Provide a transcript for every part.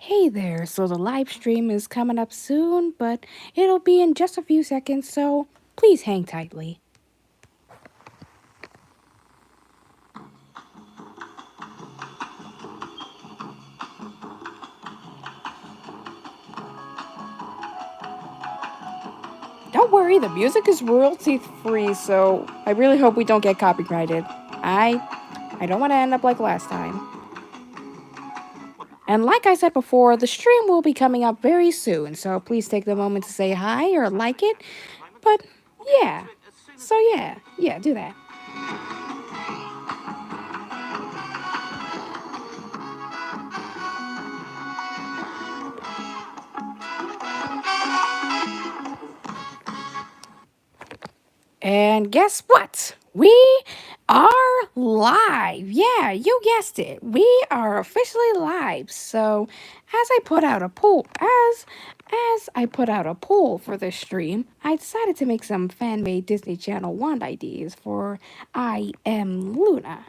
Hey there, so the live stream is coming up soon, but it'll be in just a few seconds, so please hang tightly. Don't worry, the music is royalty free, so I really hope we don't get copyrighted. I don't want to end up like last time. And like I said before, the stream will be coming up very soon, so please take the moment to say hi or like it. But yeah, so yeah, do that. And guess what? We are live. Yeah, you guessed it. We are officially live. So, as I put out a poll, as I put out a poll for this stream, I decided to make some fan-made Disney Channel wand IDs for I Am Luna.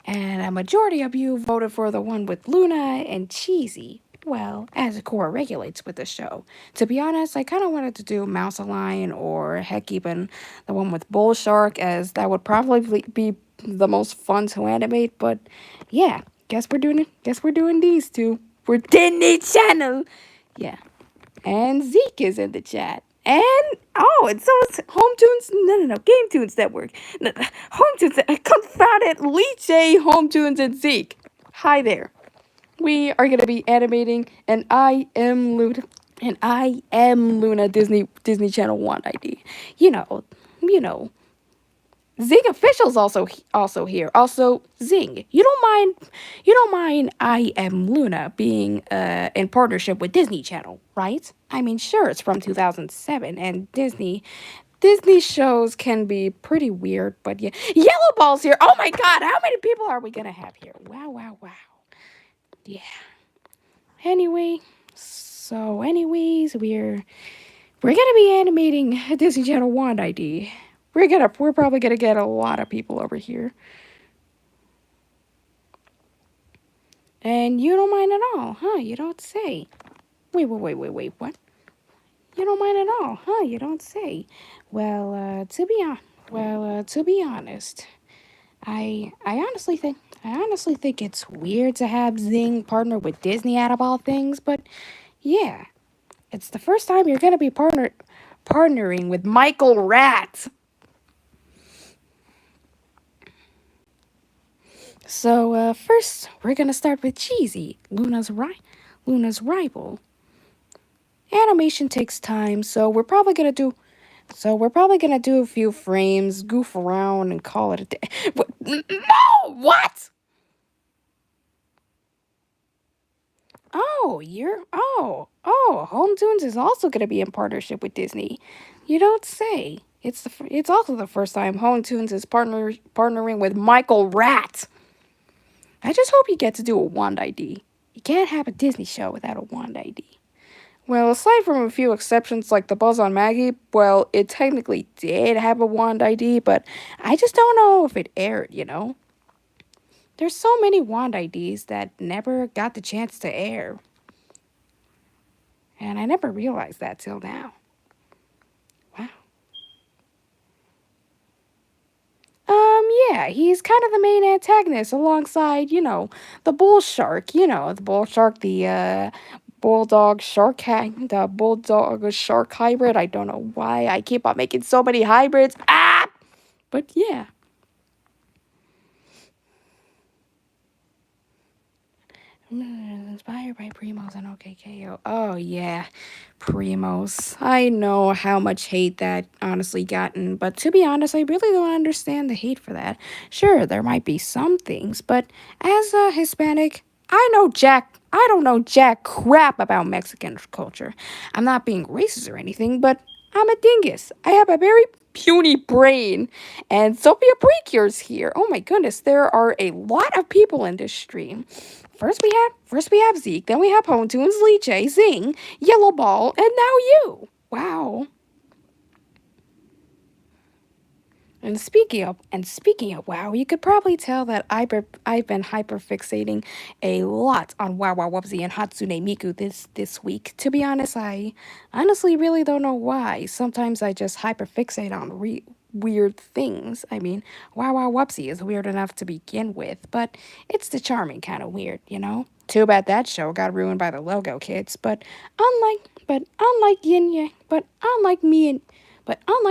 And a majority of you voted for the one with Luna and Cheesy. Well, as Cora regulates with the show. To be honest, I kind of wanted to do Mouse Lion or heck even the one with Bull Shark, as that would probably be the most fun to animate. But yeah, guess we're doing it. Guess we're doing these two. We're Disney Channel. Yeah, and Zeke is in the chat. And and so it's Home Tunes. No, Game Tunes Network. No, Home Tunes. Confounded Leech A, Home Tunes, and Zeke. Hi there. We are gonna be animating an I Am Luna Disney Channel wand ID. You know. Zing official's also here. Also, Zing, you don't mind I Am Luna being in partnership with Disney Channel, right? I mean, sure, it's from 2007, and Disney shows can be pretty weird, but yeah, Yellow Ball's here. Oh my God, how many people are we gonna have here? Wow. Yeah. Anyway, anyways, we're gonna be animating a Disney Channel wand ID. We're probably gonna get a lot of people over here. And you don't mind at all, huh? You don't say. Wait, what? You don't mind at all, huh? You don't say. Well, to be honest, I honestly think it's weird to have Zing partner with Disney out of all things, but yeah, it's the first time you're gonna be partnering with Michael Rat. So first, we're gonna start with Cheesy, Luna's rival. Animation takes time, so we're probably gonna do a few frames, goof around, and call it a day. No, what? Home Tunes is also gonna be in partnership with Disney. You don't say. It's also the first time Home Tunes is partnering with Michael Rat. I just hope you get to do a wand ID. You can't have a Disney show without a wand ID. Well, aside from a few exceptions like the Buzz on Maggie, well, it technically did have a wand ID, but I just don't know if it aired. There's so many wand IDs that never got the chance to air. And I never realized that till now. Wow. Yeah, he's kind of the main antagonist alongside, the bull shark, the bulldog shark hybrid. I don't know why I keep on making so many hybrids. Ah! But yeah. Inspired by Primos and OKKO. Oh yeah, Primos. I know how much hate that honestly gotten, but to be honest, I really don't understand the hate for that. Sure, there might be some things, but as a Hispanic, I don't know jack crap about Mexican culture. I'm not being racist or anything, but I'm a dingus. I have a very puny brain. And Sophia Precure's here. Oh my goodness, there are a lot of people in this stream. First we have Zeke, then we have Home Tunes, Lee J, Zing, Yellow Ball, and now you. Wow. And speaking of WoW, you could probably tell that I've been hyperfixating a lot on Wow Wow Wubsy and Hatsune Miku this week. To be honest, I honestly really don't know why. Sometimes I just hyperfixate on weird things. I mean, Wow Wow Wubsy is weird enough to begin with, but it's the charming kind of weird, you know? Too bad that show got ruined by the logo kids, but unlike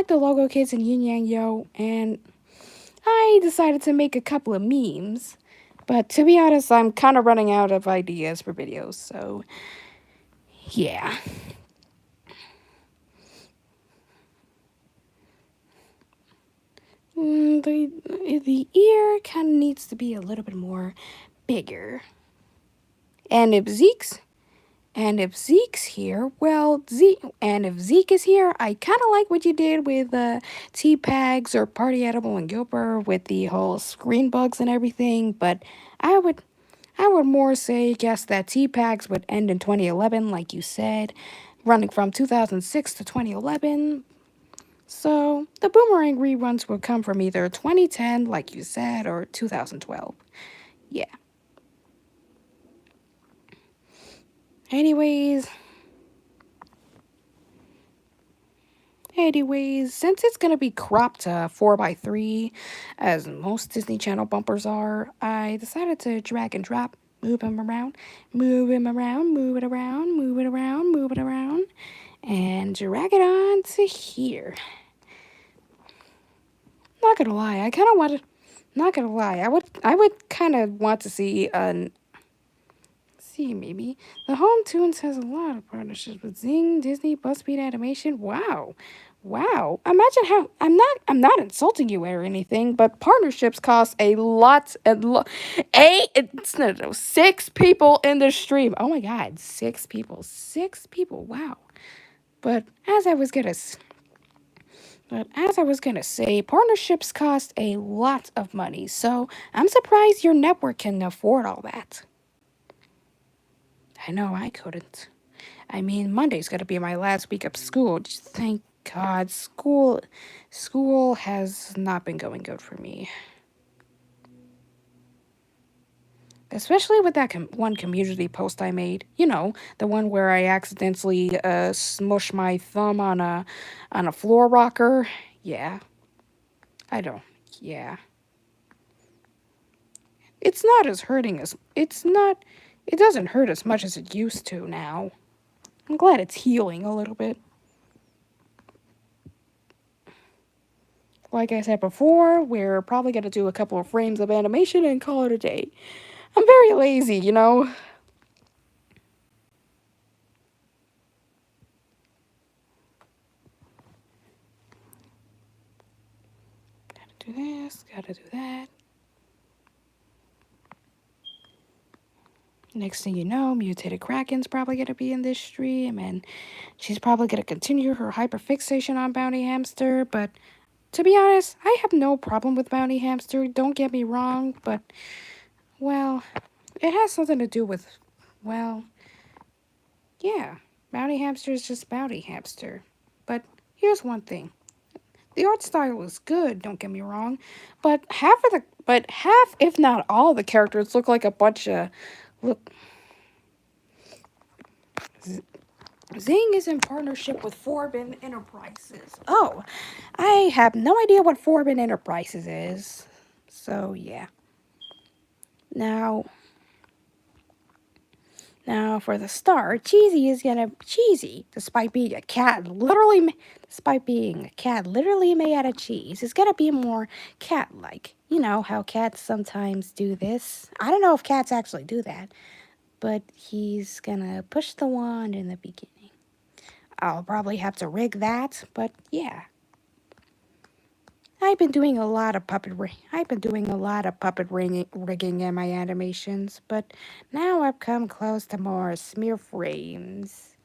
the logo kids and Yin Yang Yo, and I decided to make a couple of memes. But to be honest, I'm kind of running out of ideas for videos, so yeah. The ear kind of needs to be a little bit more bigger. And if Zeke's And if Zeke's here, and if Zeke is here, I kind of like what you did with T-Pags or Party Edible and Gilbert with the whole screen bugs and everything. But I would, I would more say guess that T-Pags would end in 2011, like you said, running from 2006 to 2011. So the Boomerang reruns would come from either 2010, like you said, or 2012. Yeah. Anyways, Anyways, since it's gonna be cropped to 4:3, as most Disney Channel bumpers are, I decided to drag and drop, move him around, move him around, move it around, move it around, move it around, and drag it on to here. Not gonna lie, I kind of wanted. Not gonna lie, I would kind of want to see an. See, maybe the Home Tunes has a lot of partnerships with Zing, Disney, BuzzFeed Animation. Wow, wow! Imagine how I'm not insulting you or anything, but partnerships cost a lot. It's no, 6 people in the stream. Oh my God, 6 people, 6 people. Wow. But as I was gonna, but as I was gonna say, partnerships cost a lot of money. So I'm surprised your network can afford all that. I know I couldn't. I mean, Monday's gonna be my last week of school. Just thank God, school has not been going good for me. Especially with that one community post I made. You know, the one where I accidentally smushed my thumb on a floor rocker. Yeah, I don't. Yeah, it's not as hurting as it's not. It doesn't hurt as much as it used to now. I'm glad it's healing a little bit. Like I said before, we're probably going to do a couple of frames of animation and call it a day. I'm very lazy, you know? Gotta do this, gotta do that. Next thing you know, Mutated Kraken's probably going to be in this stream, and she's probably going to continue her hyperfixation on Bounty Hamster. But to be honest, I have no problem with Bounty Hamster, don't get me wrong, but, well, it has something to do with, well, yeah, Bounty Hamster is just Bounty Hamster. But here's one thing. The art style is good, don't get me wrong, but half, if not all, the characters look like a bunch of look. Zing is in partnership with Forbin Enterprises. Oh, I have no idea what Forbin Enterprises is. So yeah. Now, Now, for the star, Cheesy, despite being a cat, literally made out of cheese, is gonna be more cat-like. You know how cats sometimes do this. I don't know if cats actually do that, but he's gonna push the wand in the beginning. I'll probably have to rig that, but yeah. I've been doing a lot of rigging in my animations, but now I've come close to more smear frames.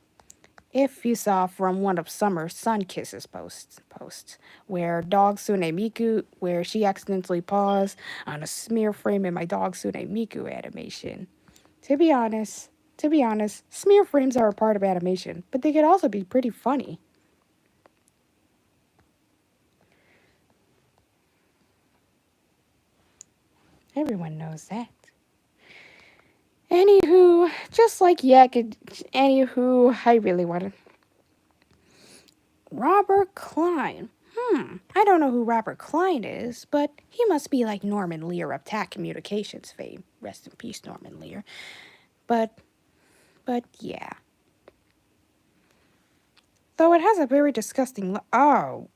If you saw from one of Summer's Sun Kisses posts, where dog Sune Miku, where she accidentally paused on a smear frame in my dog Sune Miku animation. To be honest, smear frames are a part of animation, but they could also be pretty funny. Everyone knows that. Anywho, just like Yak, anywho, I really wanted Robert Klein. I don't know who Robert Klein is, but he must be like Norman Lear of TAC Communications fame. Rest in peace, Norman Lear. But yeah. Though it has a very disgusting no!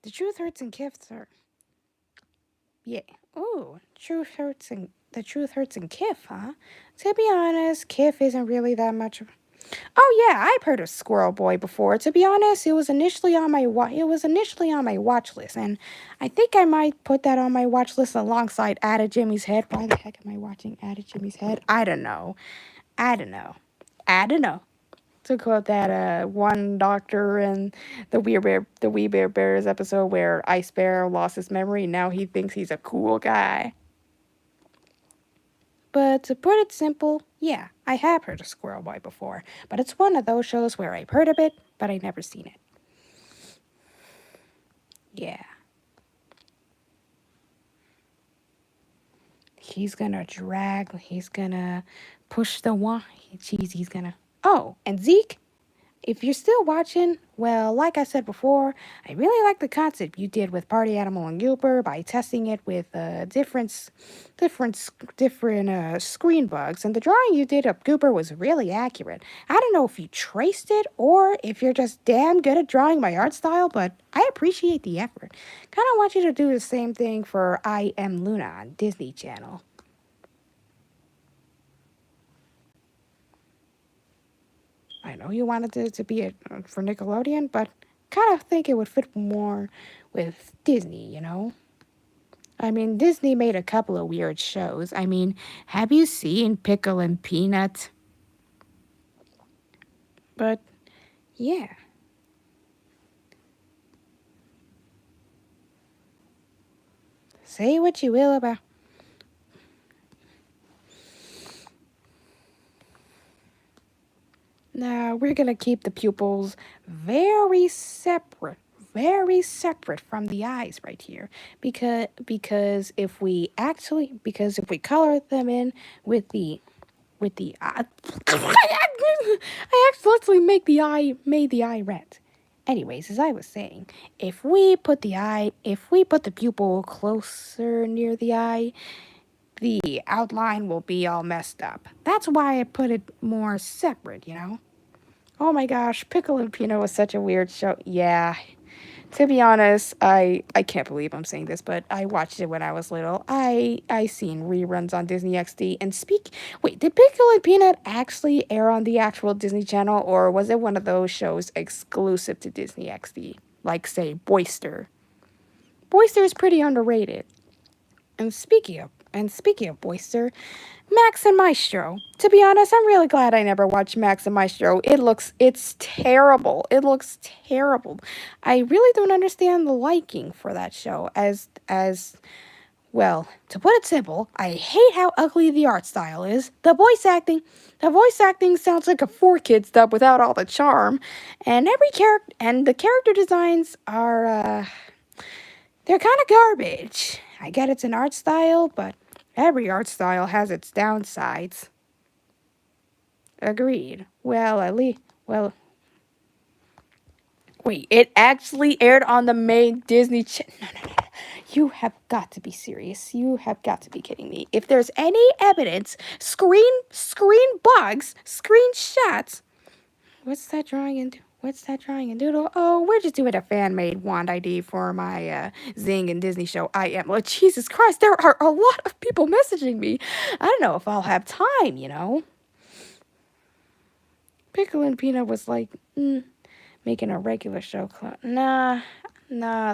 The truth hurts and gifts hurt. Yeah. Ooh, the truth hurts and Kif, huh? To be honest, Kif isn't really that much of. Oh yeah, I've heard of Squirrel Boy before. To be honest, it was initially on my watch list, and I think I might put that on my watch list alongside Added Jimmy's Head. Why the heck am I watching Added Jimmy's Head? I don't know. I don't know. To quote that one doctor in the Wee Bear Bears episode where Ice Bear lost his memory, now he thinks he's a cool guy. But to put it simple, yeah, I have heard of Squirrel Boy before, but it's one of those shows where I've heard of it, but I've never seen it. Yeah. He's gonna push the one. He's gonna. Oh, and Zeke, if you're still watching, well, like I said before, I really like the concept you did with Party Animal and Gooper by testing it with different screen bugs, and the drawing you did of Gooper was really accurate. I don't know if you traced it or if you're just damn good at drawing my art style, but I appreciate the effort. Kind of want you to do the same thing for I Am Luna on Disney Channel. I know you wanted it to be for Nickelodeon, but kind of think it would fit more with Disney, you know? I mean, Disney made a couple of weird shows. I mean, have you seen Pickle and Peanut? But, yeah. Say what you will about. Now, we're gonna keep the pupils very separate from the eyes right here because if we color them in with the eye I accidentally made the eye red. Anyways, as I was saying, if we put the pupil closer near the eye, the outline will be all messed up. That's why I put it more separate, you know? Oh my gosh, Pickle and Peanut was such a weird show. Yeah. To be honest, I can't believe I'm saying this, but I watched it when I was little. I seen reruns on Disney XD and wait, did Pickle and Peanut actually air on the actual Disney Channel, or was it one of those shows exclusive to Disney XD? Like say Boyster. Boyster is pretty underrated. Speaking of Boyster, Max and Maestro. To be honest, I'm really glad I never watched Max and Maestro. It's terrible. It looks terrible. I really don't understand the liking for that show well, to put it simple, I hate how ugly the art style is. The voice acting sounds like a 4Kids dub without all the charm, and the character designs are they're kind of garbage. I get it's an art style, but every art style has its downsides. Agreed. Wait, it actually aired on the main Disney channel. No. You have got to be serious. You have got to be kidding me. If there's any evidence, screen bugs, screenshots. What's that drawing in Doodle? Oh, we're just doing a fan-made wand ID for my Zing and Disney show. I am. Oh, Jesus Christ, there are a lot of people messaging me. I don't know if I'll have time, you know. Pickle and Peanut was like, making a regular show. Nah,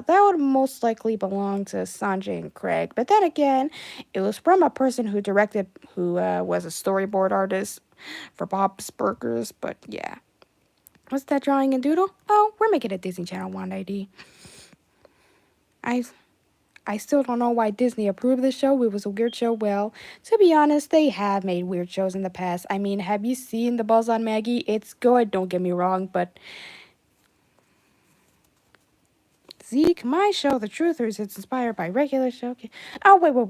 that would most likely belong to Sanjay and Craig. But then again, it was from a person who was a storyboard artist for Bob's Burgers. But yeah. What's that drawing in Doodle? Oh, we're making a Disney Channel Wand ID. I still don't know why Disney approved this show. It was a weird show. Well, to be honest, they have made weird shows in the past. I mean, have you seen The Buzz on Maggie? It's good, don't get me wrong, but Zeke, my show, The Truthers, it's inspired by regular show. Oh wait, wait,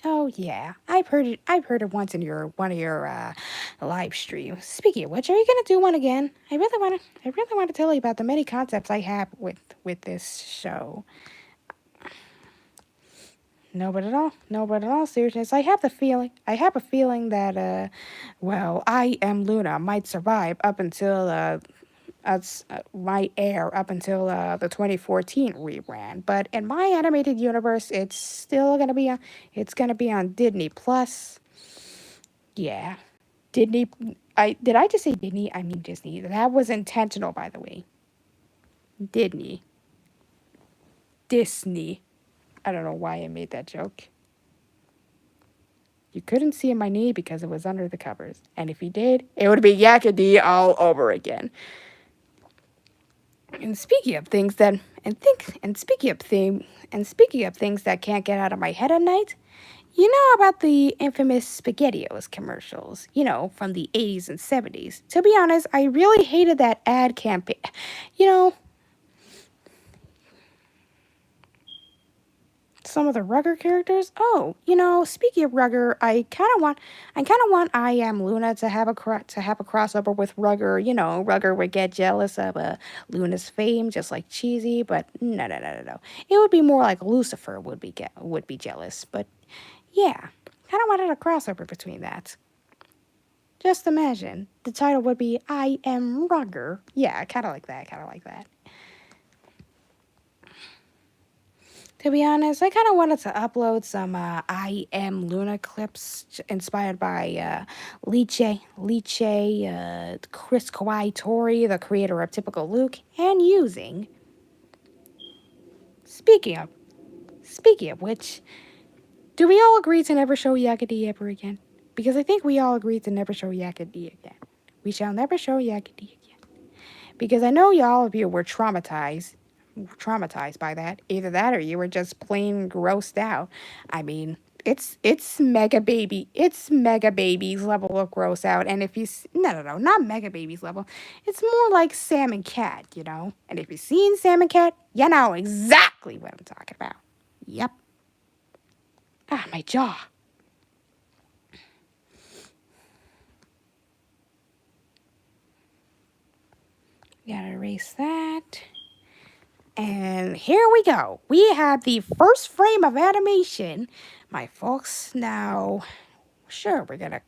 oh yeah, I've heard it. I've heard it once in your one of your live streams. Speaking of which, are you gonna do one again? I really want to tell you about the many concepts I have with this show. No, but at all. No, but in all seriousness, I have the feeling. I have a feeling that, well, I Am Luna might survive up until might air up until the 2014 rebrand. But in my animated universe, it's still gonna be on. It's gonna be on Disney Plus. Yeah, Disney. I just say Disney? I mean Disney. That was intentional, by the way. Disney. Disney. I don't know why I made that joke. You couldn't see my knee because it was under the covers. And if you did, it would be Yakety all over again. And speaking of things that speaking of things that can't get out of my head at night, you know about the infamous SpaghettiOs commercials, from the 80s and 70s. To be honest, I really hated that ad campaign. You know, some of the Rugger characters. Oh, speaking of Rugger, I kind of want I Am Luna to have to have a crossover with Rugger. Rugger would get jealous of Luna's fame, just like Cheesy. But no, no, no, no, no. It would be more like Lucifer would be jealous. But yeah, kind of wanted a crossover between that. Just imagine the title would be I Am Rugger. Yeah, kind of like that. Kind of like that. To be honest, I kind of wanted to upload some I Am Luna clips inspired by Chris Kawai Tori, the creator of Typical Luke, and using. Speaking of, speaking of which, do we all agree to never show Yakety ever again? Because I think we all agreed to never show Yakety again. We shall never show Yakety again. Because I know y'all of you were traumatized by that. Either that or you were just plain grossed out. I mean, it's mega babies level of gross out. And if you no, not mega babies level. It's more like Sam and Cat, And if you've seen Sam and Cat, you know exactly what I'm talking about. Yep. Ah, my jaw. Gotta erase that. And here we go. We have the first frame of animation. My folks, now, sure, we're gonna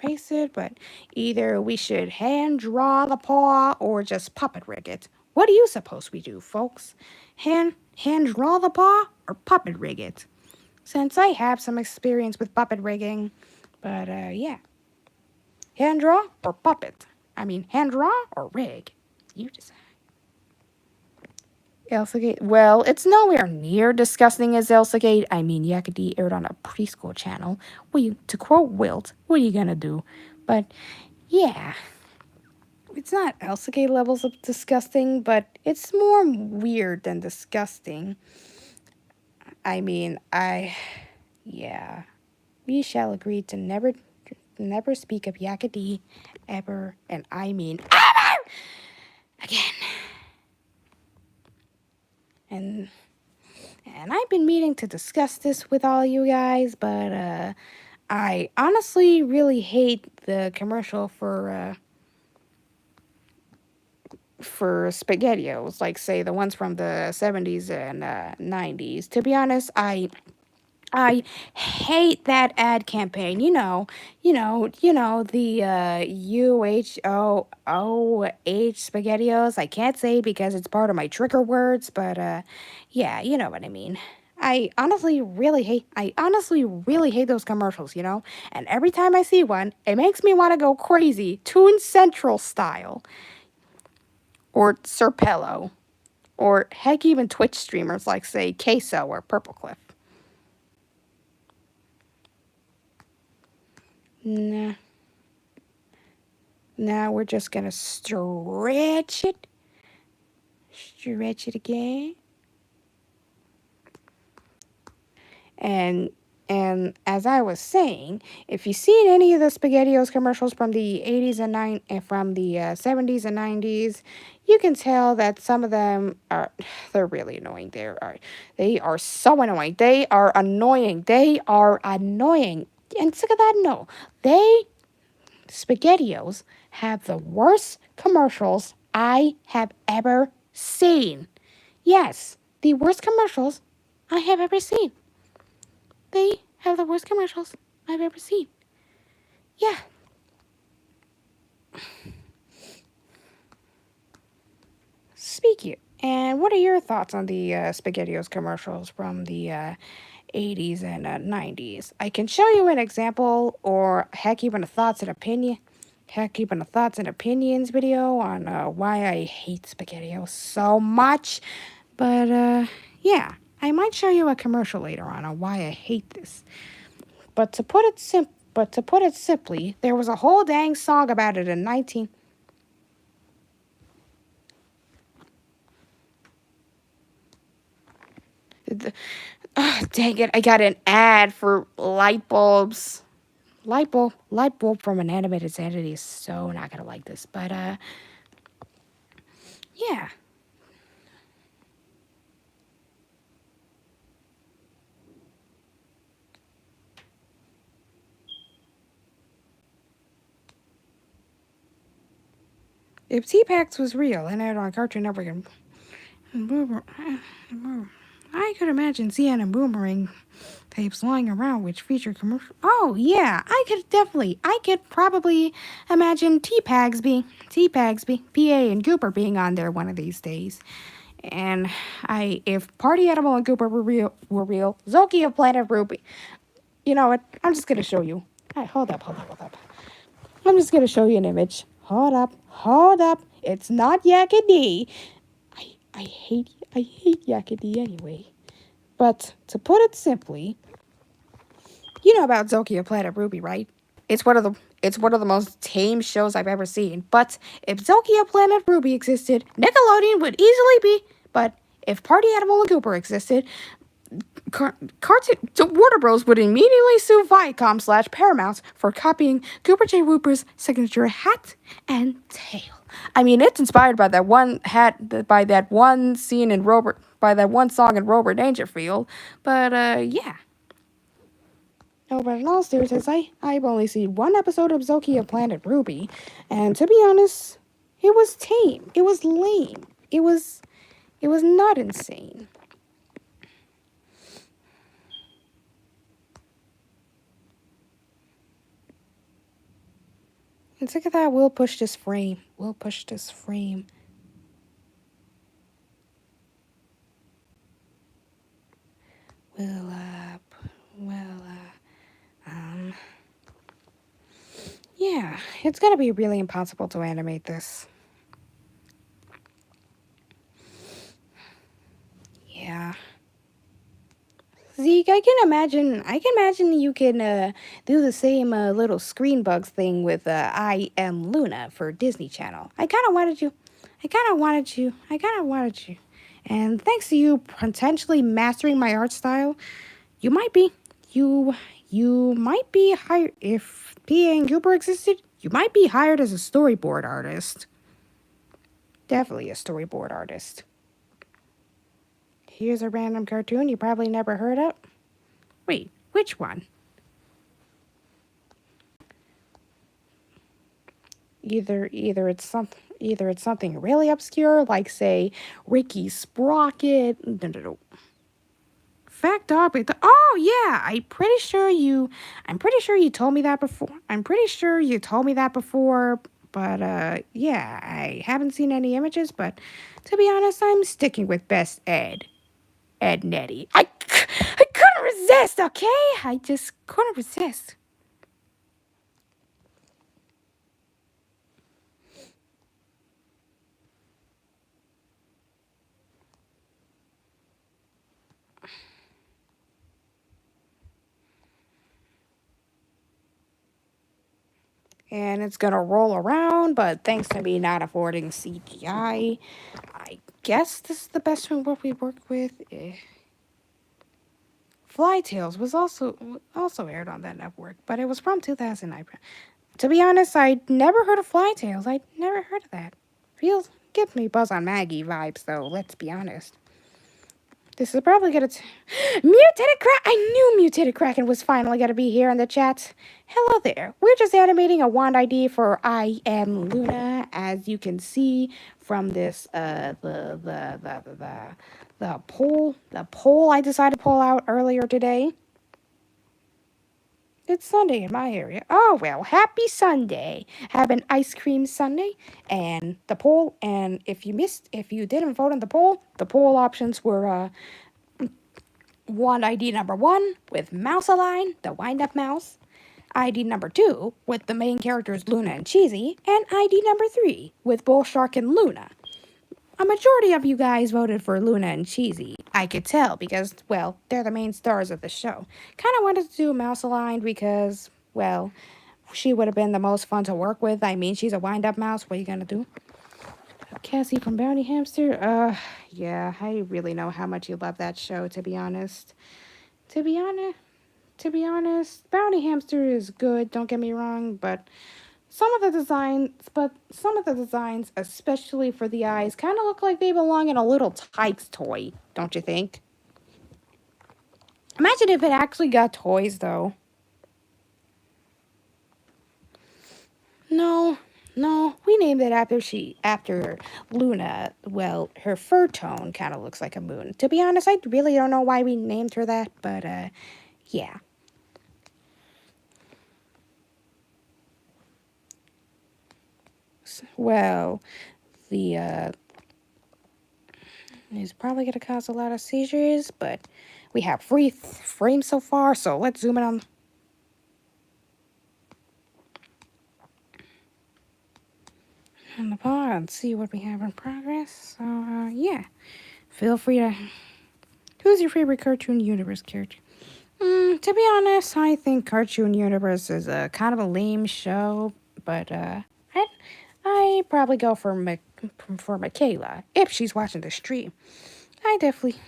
erase it, but either we should hand draw the paw or just puppet rig it. What do you suppose we do, folks? Hand draw the paw or puppet rig it? Since I have some experience with puppet rigging, but yeah. Hand draw or puppet? I mean, hand draw or rig? You decide. Elsagate. Well, it's nowhere near disgusting as Elsagate. I mean, Yakety aired on a preschool channel. To quote Wilt, what are you gonna do? But yeah, it's not Elsagate levels of disgusting, but it's more weird than disgusting. I mean, yeah, we shall agree to never speak of Yakety ever, and I mean ever again. And I've been meaning to discuss this with all you guys, but I honestly really hate the commercial for SpaghettiOs, like say the ones from the 70s and 90s. To be honest, I hate that ad campaign. The UHOOH SpaghettiOs. I can't say because it's part of my trigger words, but yeah, you know what I mean. I honestly really hate those commercials, And every time I see one, it makes me want to go crazy, Toon Central style. Or Serpello. Or heck, even Twitch streamers like, say, Queso or Purplecliff. Nah. Now we're just gonna stretch it. Stretch it again. And And as I was saying, if you've seen any of the SpaghettiOs commercials from the 80s and from the 70s and 90s, you can tell that some of them are they're really annoying. They are so annoying. They are annoying. They are annoying. And sick of that, no. SpaghettiOs have the worst commercials I have ever seen. Yes, the worst commercials I have ever seen. They have the worst commercials I've ever seen. Yeah. Speaking. And what are your thoughts on the SpaghettiOs commercials from the 80s and 90s? I can show you an example, or heck, even a thoughts and opinion. Heck, even a thoughts and opinions video on why I hate SpaghettiOs so much. But yeah, I might show you a commercial later on why I hate this. But to put it simply, there was a whole dang song about it in 19. Dang it! I got an ad for light bulbs. Light bulb from an animated Sanity is so not gonna like this. But yeah. If T-Pax was real and aired on Cartoon Network and I could imagine seeing a Boomerang tapes lying around which feature commercial. Oh yeah, I could probably imagine PA and Gooper being on there one of these days. And if Party Animal and Gooper were real, Zoki of Planet Ruby. You know what? I'm just gonna show you. Hey, hold up. I'm just gonna show you an image. Hold up. It's not Yakety. I hate Yakety anyway. But to put it simply, you know about Zokia Planet Ruby, right? It's one of the most tame shows I've ever seen. But if Zokia Planet Ruby existed, Nickelodeon would easily be. But if Party Animal and Cooper existed, Warner Bros. Would immediately sue Viacom/Paramount for copying Cooper J. Whooper's signature hat and tail. I mean, it's inspired by that one hat, by that one scene in by that one song in Robert Dangerfield. But yeah. No, but in all seriousness, I've only seen one episode of Zokia Planet Ruby, and to be honest, it was tame. It was lame. It was not insane. And look at that, we'll push this frame. We'll push this frame. We'll, yeah, it's gonna be really impossible to animate this. Yeah. Zeke, I can imagine you can do the same little screen bugs thing with I Am Luna for Disney Channel. I kind of wanted you. And thanks to you potentially mastering my art style, you might be, you might be hired, if P.A. and Cooper existed, you might be hired as a storyboard artist. Definitely a storyboard artist. Here's a random cartoon you probably never heard of. Wait, which one? Either it's something really obscure, like say Ricky Sprocket. No. Fact topic. Oh yeah, I'm pretty sure you told me that before. But yeah, I haven't seen any images. But to be honest, I'm sticking with Best Ed Nettie. I couldn't resist. Okay, I just couldn't resist. And it's gonna roll around, but thanks to me not affording CGI, I guess this is the best one what we work with. Fly Tales was also aired on that network, but it was from 2009. To be honest, I'd never heard of Fly Tales. I'd never heard of that. Gives me Buzz on Maggie vibes, though. Let's be honest. This is probably gonna Mutated Kraken. I knew Mutated Kraken was finally gonna be here in the chat. Hello there. We're just animating a wand ID for I Am Luna, as you can see from this the poll I decided to pull out earlier today. It's Sunday in my area. Oh well, happy Sunday. Have an ice cream Sunday. And the poll, and if you didn't vote in the poll options were wand ID number 1 with Mouse Align, the wind up mouse. ID number 2 with the main characters Luna and Cheesy, and ID number 3 with Bull Shark and Luna. A majority of you guys voted for Luna and Cheesy. I could tell because, well, they're the main stars of the show. Kind of wanted to do Mouse Aligned because, well, she would have been the most fun to work with. I mean, she's a wind-up mouse. What are you gonna do? Cassie from Bounty Hamster. Yeah, I really know how much you love that show, to be honest. To be honest, Bounty Hamster is good, don't get me wrong, but some of the designs, especially for the eyes, kind of look like they belong in a little Tykes toy, don't you think? Imagine if it actually got toys, though. No, we named it after Luna. Well, her fur tone kind of looks like a moon. To be honest, I really don't know why we named her that, but yeah. Well, the is probably going to cause a lot of seizures, but we have 3 frames so far, so let's zoom in on the pod and see what we have in progress. So, yeah, feel free to... Who's your favorite Cartoon Universe character? To be honest, I think Cartoon Universe is a kind of a lame show, but I probably go for Michaela if she's watching the stream. I definitely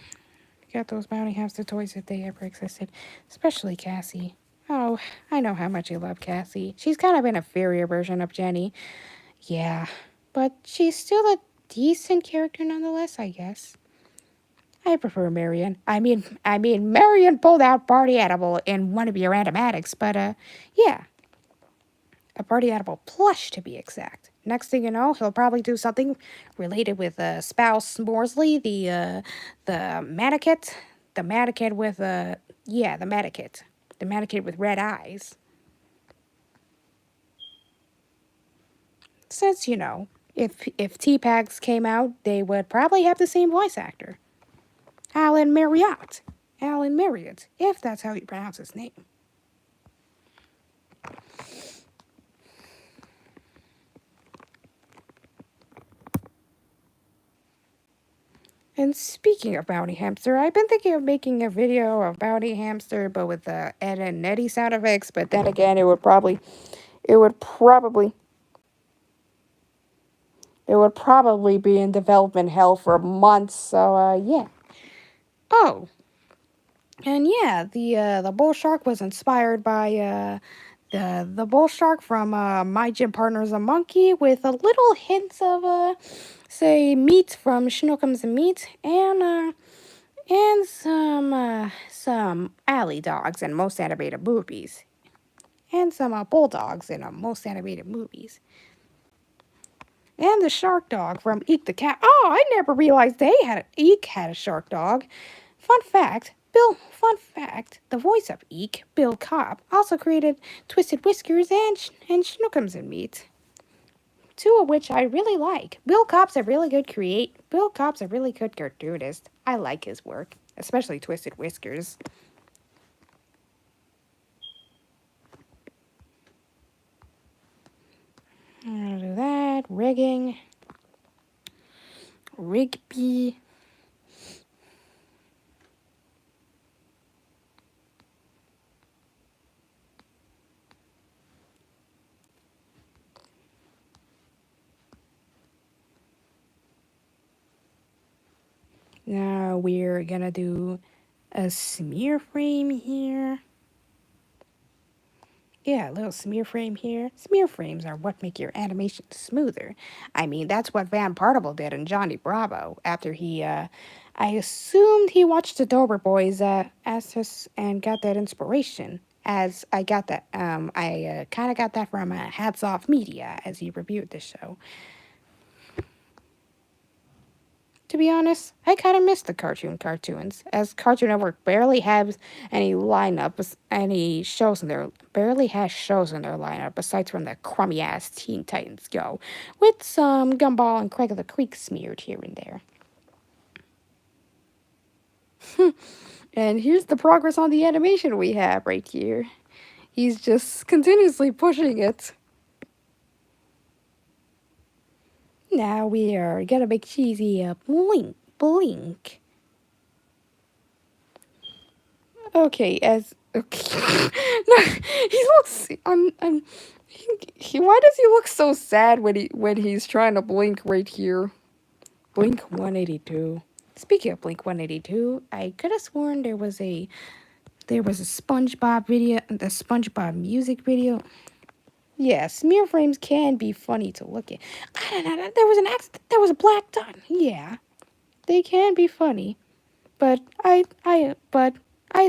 got those bounty hamster toys if they ever existed, especially Cassie. Oh, I know how much you love Cassie. She's kind of an inferior version of Jenny. Yeah, but she's still a decent character nonetheless, I guess. I prefer Marion. I mean, Marion pulled out Party Animal in one of your animatics, but yeah, a Party Animal plush to be exact. Next thing you know, he'll probably do something related with Spouse Morsley, the mannequin, the mannequin with the mannequin with red eyes. Since you know, if T-Pags came out, they would probably have the same voice actor. Alan Marriott. Alan Marriott, if that's how you pronounce his name. And speaking of Bounty Hamster, I've been thinking of making a video of Bounty Hamster, but with the Ed and Nettie sound effects, but then again, it would probably be in development hell for months, so, yeah. Oh, and yeah, the bull shark was inspired by the bull shark from My Gym Partner's a Monkey, with a little hints of say meat from Schnookums and Meat, and some alley dogs in most animated movies, and some bulldogs in most animated movies. And the shark dog from Eek the Cat. Oh, I never realized Eek had a shark dog. Fun fact, the voice of Eek, Bill Cobb, also created Twisted Whiskers and Schnookums and Meat. 2 of which I really like. Bill Cobb's a really good cartoonist. I like his work, especially Twisted Whiskers. I'm gonna do that. Rigging. Rigby. Now we're gonna do a smear frame here. Yeah, a little smear frame here. Smear frames are what make your animation smoother. I mean, that's what Van Partible did in Johnny Bravo after I assumed he watched the Dober Boys as his, and got that inspiration. As I got that, I kind of got that from Hats Off Media as he reviewed the show. To be honest, I kind of miss the cartoons, as Cartoon Network barely has any lineup, any shows in their barely has shows in their lineup aside from the crummy ass Teen Titans Go, with some Gumball and Craig of the Creek smeared here and there. And here's the progress on the animation we have right here. He's just continuously pushing it. Now we are gonna make cheesy blink, blink. Okay, as okay. No, he looks. Why does he look so sad when he's trying to blink right here? Blink 182. Speaking of Blink 182, I could have sworn there was a SpongeBob video, the SpongeBob music video. Yeah, smear frames can be funny to look at. I don't know. There was an accident. There was a black dot. Yeah, they can be funny. But I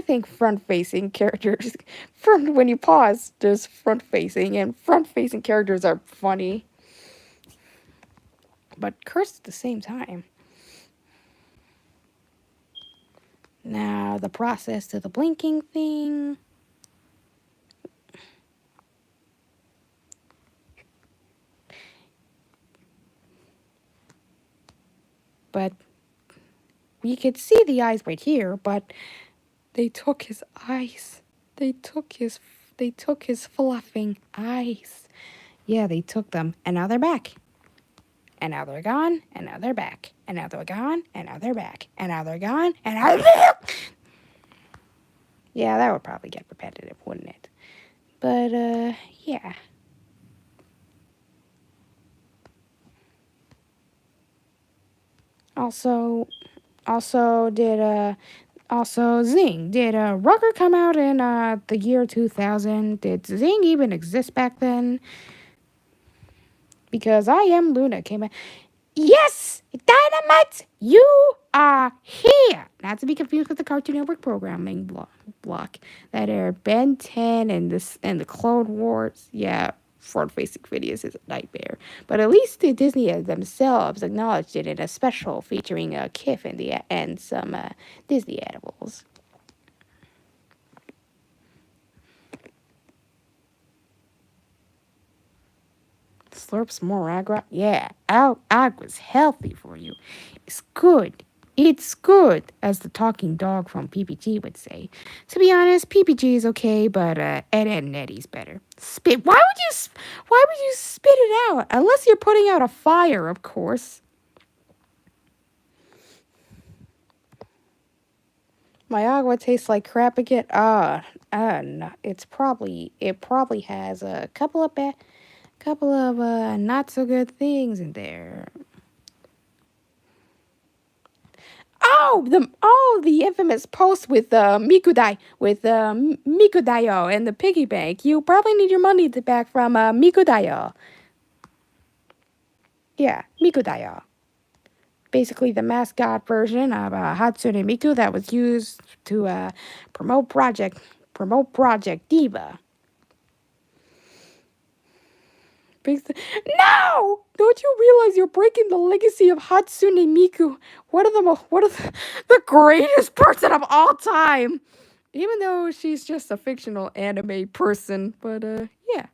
think front-facing characters, from when you pause, there's front-facing, and front-facing characters are funny, but cursed at the same time. Now the process to the blinking thing. But we could see the eyes right here, but they took his eyes. They took his fluffing eyes. Yeah, they took them, and now they're back. And now they're gone, and now they're back. And now they're gone, and now they're back. And now they're gone, and now they're Yeah, that would probably get repetitive, wouldn't it? But yeah. Also also did also Zing. Did Rucker come out in the year 2000? Did Zing even exist back then? Because I Am Luna came out. Yes! Dynamite! You are here! Not to be confused with the Cartoon Network programming block that aired Ben 10 and the Clone Wars. Yeah, front-facing videos is a nightmare. But at least the Disney themselves acknowledged it in a special featuring Kif and some Disney animals. Slurp some more agua. Yeah, agua's healthy for you. It's good. It's good, as the talking dog from PPG would say. To be honest, PPG is okay, but Ed and Eddie's better. Spit. Why would you spit it out? Unless you're putting out a fire, of course. My agua tastes like crap again. No, it probably has a couple of not so good things in there. The infamous post with Mikudayo and the piggy bank. You probably need your money back from Mikudayo. Yeah, Mikudayo. Basically, the mascot version of Hatsune Miku that was used to promote Project Diva. No! Don't you realize you're breaking the legacy of Hatsune Miku? The greatest person of all time? Even though she's just a fictional anime person, but yeah.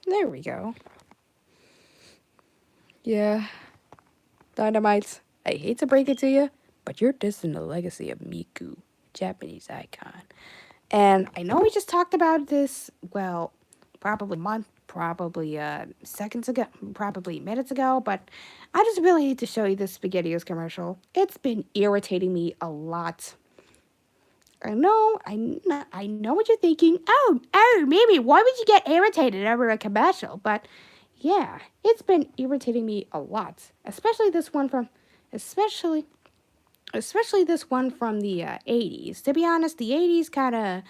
There we go. Yeah. Dynamite, I hate to break it to you, but you're dissing the legacy of Miku, Japanese icon. And I know we just talked about this, well, probably seconds ago, probably minutes ago, but I just really need to show you this SpaghettiOs commercial. It's been irritating me a lot. I know, I know what you're thinking. Oh, maybe why would you get irritated over a commercial? But yeah, it's been irritating me a lot, especially especially this one from the 80s. To be honest, the 80s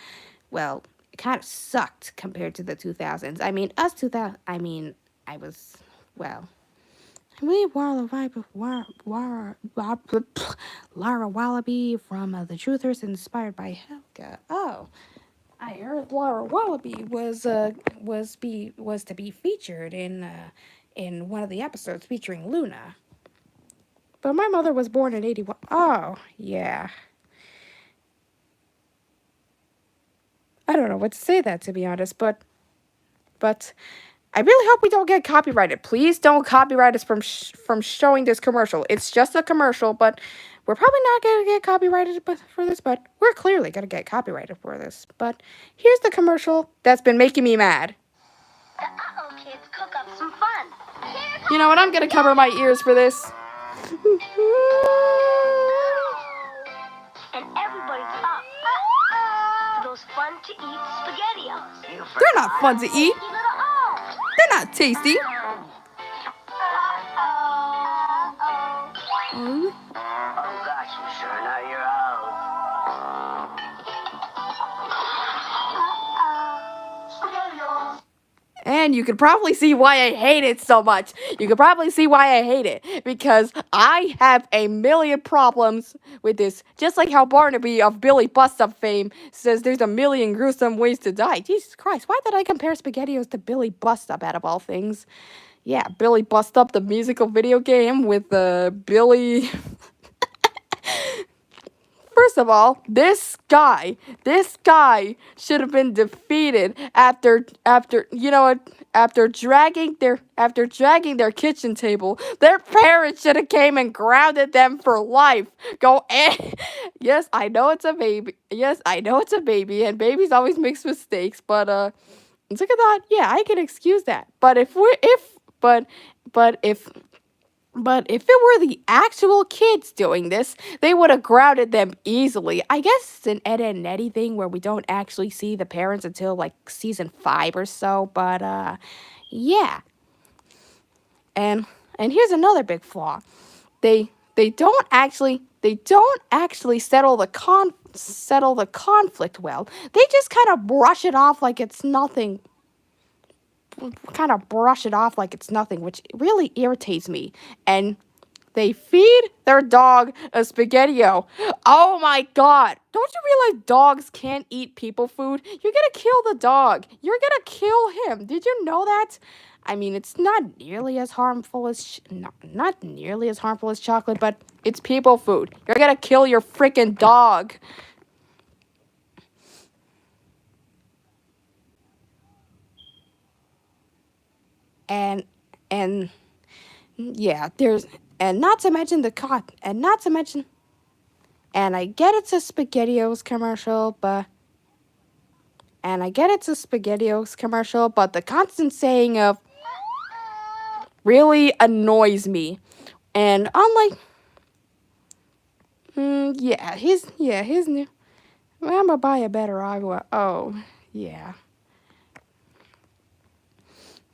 well, kind of sucked compared to the 2000s. I mean, us 2000. I mean, I was well. We Lara Wallaby from The Truthers, inspired by Helga. Oh, I heard Lara Wallaby was to be featured in one of the episodes featuring Luna. But my mother was born in 81. Oh, yeah. I don't know what to say that, to be honest, but I really hope we don't get copyrighted. Please don't copyright us from showing this commercial. It's just a commercial, but we're probably not going to get copyrighted for this, but we're clearly going to get copyrighted for this. But here's the commercial that's been making me mad. The Uh-Oh Kids cook up some fun. You know what? I'm going to cover my ears for this. And everybody's up for those fun-to-eat SpaghettiOs. They're not fun to eat. They're not tasty. Oh gosh, you sure know your own. And you could probably see why I hate it so much. You could probably see why I hate it. Because I have a million problems with this. Just like how Barnaby of Billy Bust-Up fame says there's a million gruesome ways to die. Jesus Christ, why did I compare SpaghettiOs to Billy Bust-Up out of all things? Yeah, Billy Bust-Up, the musical video game with Billy... First of all, this guy should have been defeated after dragging their kitchen table. Their parents should have came and grounded them for life. Yes, I know it's a baby. Yes, I know it's a baby, and babies always make mistakes. But look at that. Yeah, I can excuse that. But if it were the actual kids doing this, they would have grounded them easily. I guess it's an Ed and Eddie thing where we don't actually see the parents until like season 5 or so. But yeah. And here's another big flaw. They don't actually settle the conflict well. They just kind of brush it off like it's nothing. Which really irritates me. And they feed their dog a SpaghettiO. Oh my god. Don't you realize dogs can't eat people food? You're gonna kill the dog. You're gonna kill him. Did you know that? I mean, it's not nearly as harmful as not nearly as harmful as chocolate, but it's people food. You're gonna kill your freaking dog. And yeah, not to mention and I get it's a SpaghettiOs commercial, but the constant saying of really annoys me. And unlike his new, well, I'm gonna buy a better agua. Oh, yeah.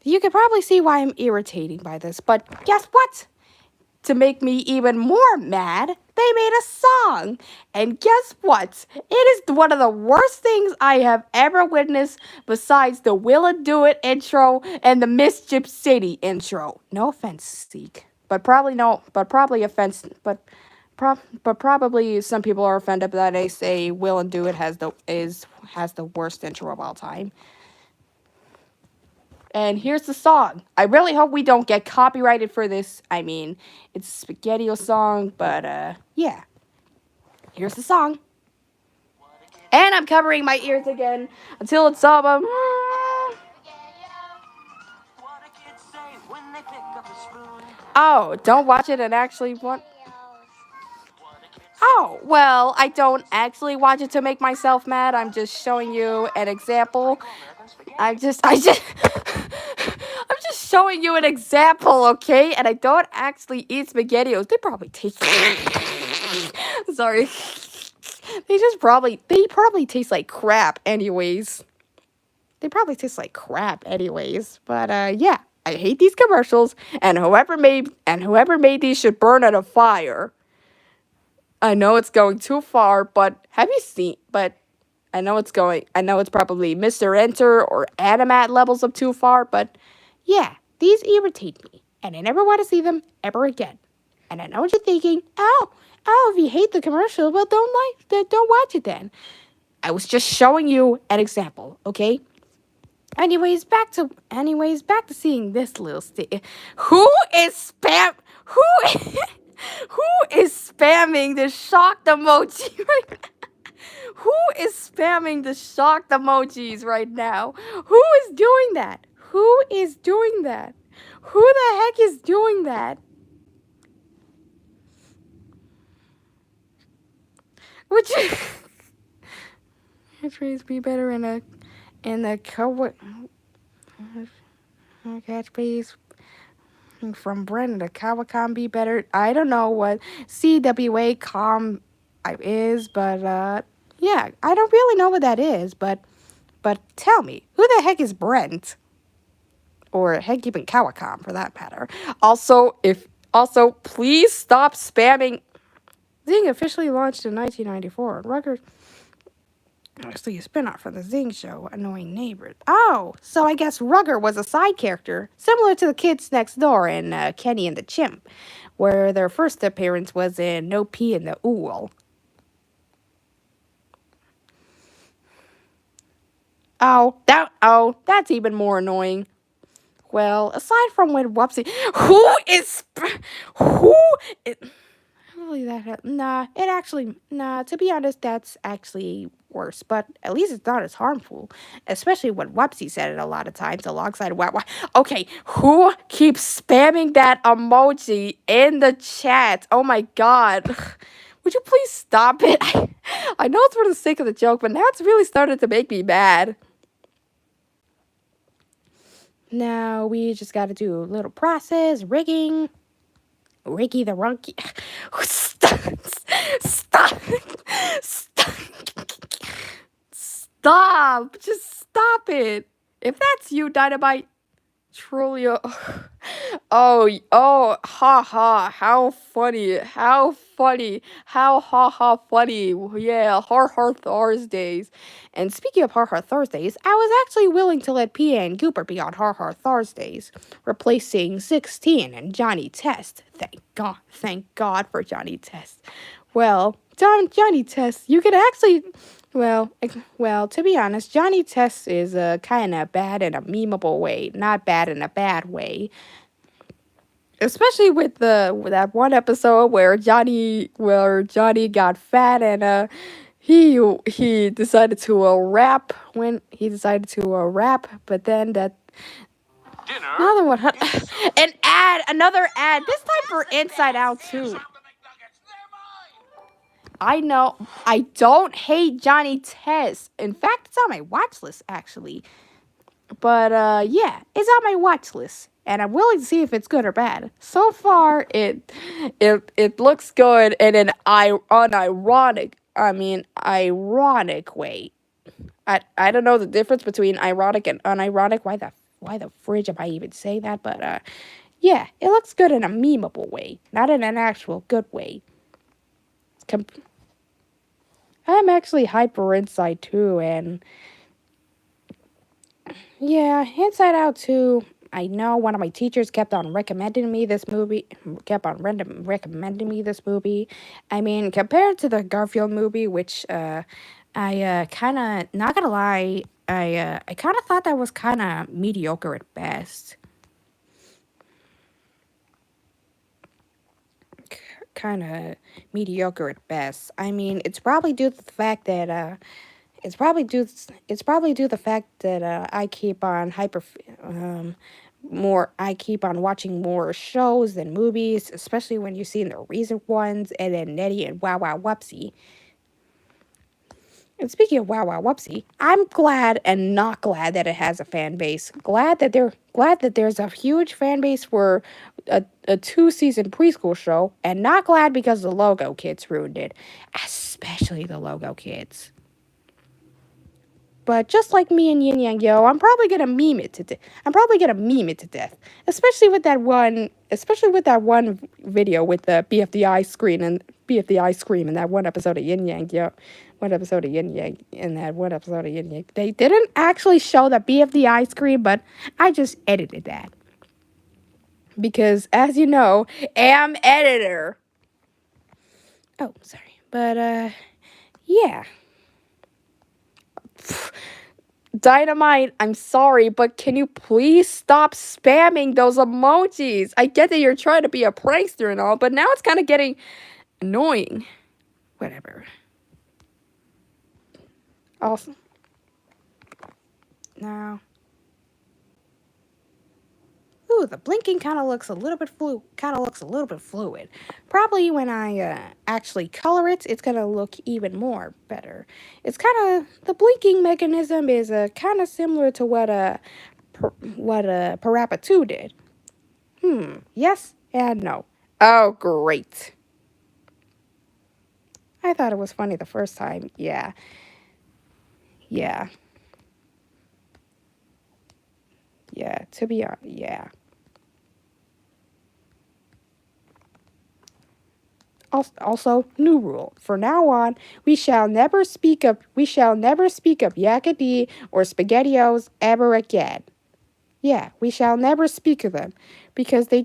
You can probably see why I'm irritating by this, but guess what? To make me even more mad, they made a song. And guess what? It is one of the worst things I have ever witnessed besides the Will It Do It intro and the Mischief City intro. No offense, Zeke. But probably some people are offended that I say Will and Do It has the worst intro of all time. And here's the song. I really hope we don't get copyrighted for this. I mean, it's a SpaghettiO song, but yeah. Here's the song. And I'm covering my ears again until it's all Oh, don't watch it and actually want. Oh, well, I don't actually watch it to make myself mad. I'm just showing you an example. I'm just showing you an example, okay? And I don't actually eat SpaghettiOs. They probably taste. Sorry. They probably taste like crap anyways. They probably taste like crap anyways. But yeah, I hate these commercials, and whoever made these should burn at a fire. I know it's going too far, but have you seen? But I know it's probably Mr. Enter or Animat levels of too far, but yeah, these irritate me, and I never want to see them ever again. And I know what you're thinking. Oh, if you hate the commercial, well, don't watch it then. I was just showing you an example, okay? Anyways, back to seeing this little Who is spam? Who who is spamming the shocked emoji right now? Who is spamming the shocked emojis right now? Who is doing that? Who is doing that? Who the heck is doing that? Which catchphrase be better in the catchphrase from Brennan to Kawakam be better. I don't know what CWA com is, but yeah, I don't really know what that is, but tell me, who the heck is Brent? Or heck, even Kawakam for that matter. Also, please stop spamming. Zing officially launched in 1994. Rugged actually a spinoff from the Zing show, Annoying Neighbors. Oh, so I guess Rugger was a side character, similar to the kids next door in Kenny and the Chimp, where their first appearance was in No Pee in the Ool. That's even more annoying. Well, aside from when Wupsie, to be honest, that's actually worse, but at least it's not as harmful, especially when Wupsie said it a lot of times alongside Okay, who keeps spamming that emoji in the chat? Oh my god. Would you please stop it? I know it's for the sake of the joke, but now it's really started to make me mad. Now we just got to do a little process, rigging. Ricky the Runky. Stop. Stop. Just stop it. If that's you, Dynamite, truly. Ha, how funny. How ha funny. Yeah, har Thursdays. And speaking of har Thursdays, I was actually willing to let Pia and Cooper be on har Thursdays, replacing 16 and Johnny Test. Thank God for Johnny Test. Well, Johnny Test, you could actually. Well, to be honest, Johnny Test is kind of bad in a memeable way, not bad in a bad way. Especially with that one episode where Johnny got fat and he decided to rap but then that another one another ad this time for Inside Out 2. I know. I don't hate Johnny Test. In fact, it's on my watch list, actually. But, yeah, it's on my watch list. And I'm willing to see if it's good or bad. So far, it looks good in an ironic way. I don't know the difference between ironic and unironic. Why the fridge am I even saying that? But, yeah, it looks good in a memeable way. Not in an actual good way. I'm actually hyper Inside 2, and yeah, Inside Out 2, I know one of my teachers kept on recommending me this movie. I mean, compared to the Garfield movie, which I kind of, not gonna lie, I kind of thought that was kind of mediocre at best. Kind of mediocre at best. I mean, it's probably due to the fact that I keep on I keep on watching more shows than movies, especially when you've seen the recent ones, and then Nettie and Wow Wow Wupsie. And speaking of Wow Wow Wupsie, I'm glad and not glad that it has a fan base. Glad that there's a huge fan base for a 2-season preschool show, and not glad because the Logo Kids ruined it. Especially the Logo Kids. But just like me and Yin Yang Yo, I'm probably gonna meme it to death. Especially with that one video with the BFDI screen and BFDI scream in that one episode of Yin Yang Yo. One episode of Yin Yang in that one episode of Yin Yang. They didn't actually show the BFDI screen, but I just edited that. Because as you know, am editor. Oh, sorry. But yeah. Dynamite, I'm sorry, but can you please stop spamming those emojis? I get that you're trying to be a prankster and all, but now it's kind of getting annoying. Whatever. Also, now. Ooh, the blinking kind of looks a little bit fluid. Probably when I actually color it, it's gonna look even more better. It's kind of the blinking mechanism is kind of similar to what Parappa 2 did. Yes and no. Oh, great. I thought it was funny the first time. Yeah. To be honest, yeah. Also, new rule. For now on, we shall never speak of Yakety or SpaghettiOs ever again. Yeah, we shall never speak of them because they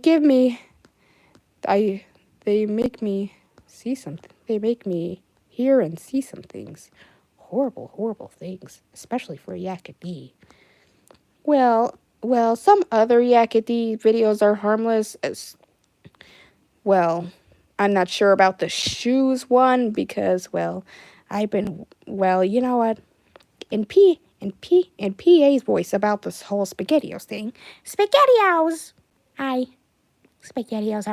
make me see something. They make me hear and see some things. Horrible, horrible things, especially for Yakety. Well, some other Yakety videos are harmless well, I'm not sure about the shoes one because, you know what? In PA's voice about this whole SpaghettiOs thing. SpaghettiOs are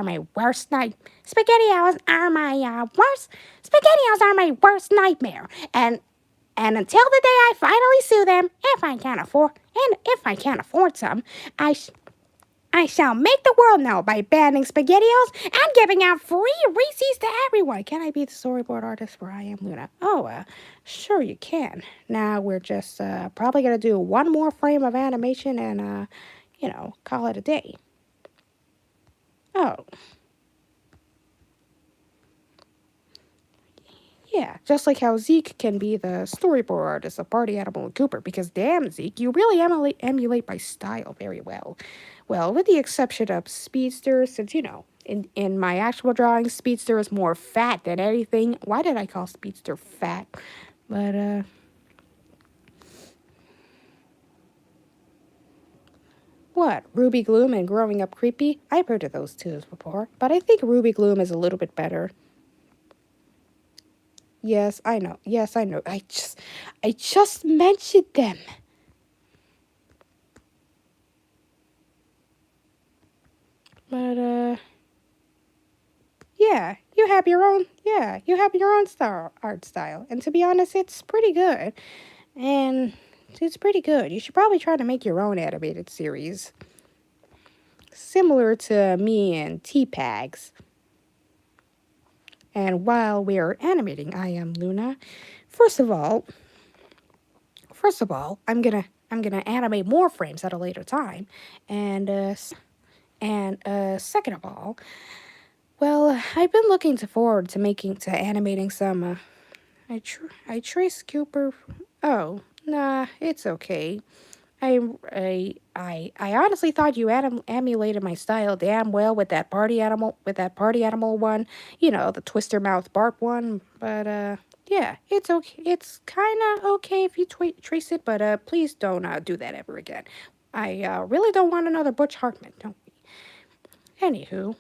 my worst nightmare. SpaghettiOs are my worst nightmare. And until the day I finally sue them, if I can't afford some, I shall make the world know by banning SpaghettiOs and giving out free Reese's to everyone. Can I be the storyboard artist for I Am Luna? Oh, sure you can. Now we're just probably going to do one more frame of animation and, call it a day. Oh. Yeah, just like how Zeke can be the storyboard artist of Party Animal and Cooper, because damn, Zeke, you really emulate my style very well. Well, with the exception of Speedster, since, in my actual drawing, Speedster is more fat than anything. Why did I call Speedster fat? But, what, Ruby Gloom and Growing Up Creepy? I've heard of those two before, but I think Ruby Gloom is a little bit better. Yes, I know. I just mentioned them. But, yeah, you have your own art style. And to be honest, it's pretty good. And it's pretty good. You should probably try to make your own animated series. Similar to me and T-Pags. And while we're animating I Am Luna, first of all, I'm gonna animate more frames at a later time. And second of all, well, I've been looking forward to animating some. I trace Cooper. Oh, nah, it's okay. I honestly thought you emulated my style damn well with that party animal one, the twister mouth Bart one. But yeah, it's okay. It's kind of okay if you trace it, but please don't do that ever again. I really don't want another Butch Hartman. Don't we? Anywho,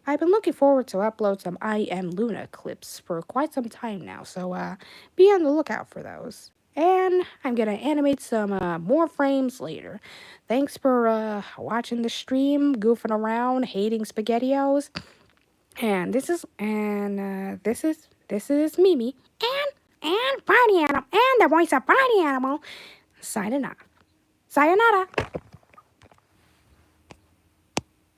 I've been looking forward to upload some I Am Luna clips for quite some time now, so be on the lookout for those. And I'm gonna animate some more frames later. Thanks for watching the stream, goofing around, hating SpaghettiOs. And this is Mimi and Party Animal and the voice of Party Animal signing off. Sayonara.